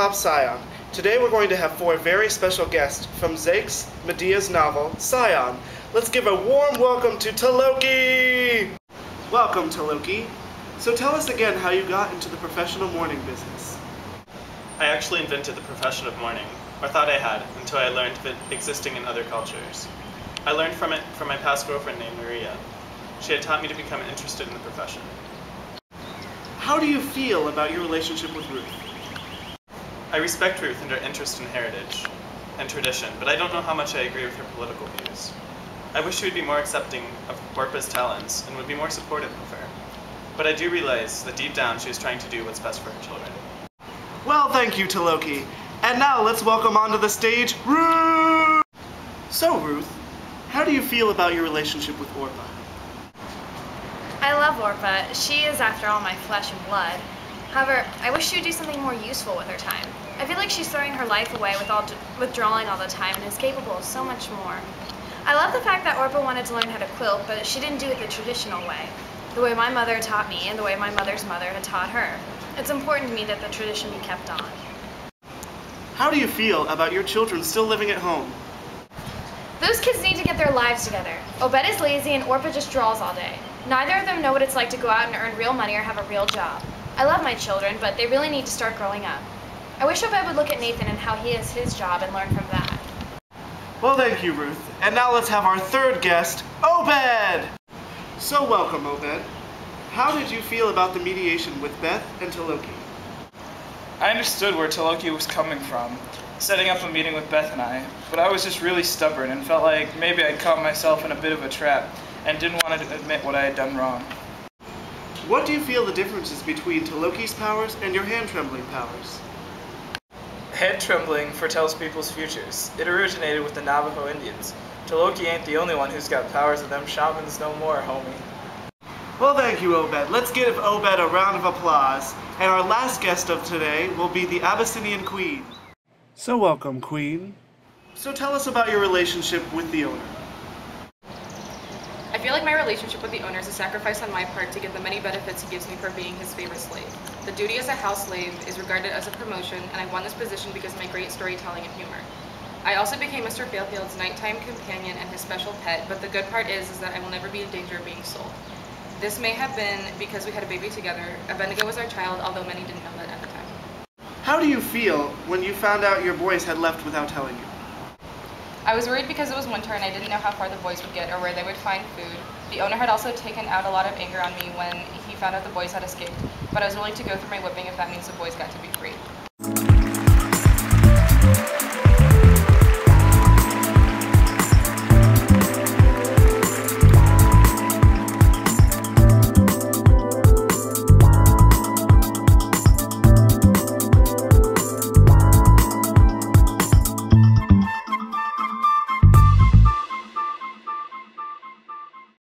Rooftop Cion. Today we're going to have four very special guests from Zakes Medea's novel, Cion. Let's give a warm welcome to Taloki! Welcome, Taloki. So tell us again how you got into the professional mourning business. I actually invented the profession of mourning, or thought I had, until I learned of it existing in other cultures. I learned from it from my past girlfriend named Maria. She had taught me to become interested in the profession. How do you feel about your relationship with Ruth? I respect Ruth and her interest in heritage and tradition, but I don't know how much I agree with her political views. I wish she would be more accepting of Orpa's talents and would be more supportive of her. But I do realize that deep down she is trying to do what's best for her children. Well, thank you, Taloki. And now let's welcome onto the stage, Ruth! So, Ruth, how do you feel about your relationship with Orpa? I love Orpa. She is, after all, my flesh and blood. However, I wish she would do something more useful with her time. I feel like she's throwing her life away with drawing all the time and is capable of so much more. I love the fact that Orpa wanted to learn how to quilt, but she didn't do it the traditional way. The way my mother taught me and the way my mother's mother had taught her. It's important to me that the tradition be kept on. How do you feel about your children still living at home? Those kids need to get their lives together. Obed is lazy and Orpa just draws all day. Neither of them know what it's like to go out and earn real money or have a real job. I love my children, but they really need to start growing up. I wish Obed would look at Nathan and how he has his job and learn from that. Well, thank you, Ruth. And now let's have our third guest, Obed! So welcome, Obed. How did you feel about the mediation with Beth and Taloki? I understood where Taloki was coming from, setting up a meeting with Beth and I, but I was just really stubborn and felt like maybe I'd caught myself in a bit of a trap and didn't want to admit what I had done wrong. What do you feel the differences between Taloki's powers and your hand-trembling powers? Hand trembling foretells people's futures. It originated with the Navajo Indians. Taloki ain't the only one who's got powers of them shamans no more, homie. Well, thank you, Obed. Let's give Obed a round of applause. And our last guest of today will be the Abyssinian Queen. So welcome, Queen. So tell us about your relationship with the owner. I feel like my relationship with the owner is a sacrifice on my part to get the many benefits he gives me for being his favorite slave. The duty as a house slave is regarded as a promotion, and I won this position because of my great storytelling and humor. I also became Mr. Fairfield's nighttime companion and his special pet, but the good part is that I will never be in danger of being sold. This may have been because we had a baby together. Abednego was our child, although many didn't know that at the time. How do you feel when you found out your boys had left without telling you? I was worried because it was winter and I didn't know how far the boys would get or where they would find food. The owner had also taken out a lot of anger on me when he found out the boys had escaped, but I was willing to go through my whipping if that means the boys got to be free.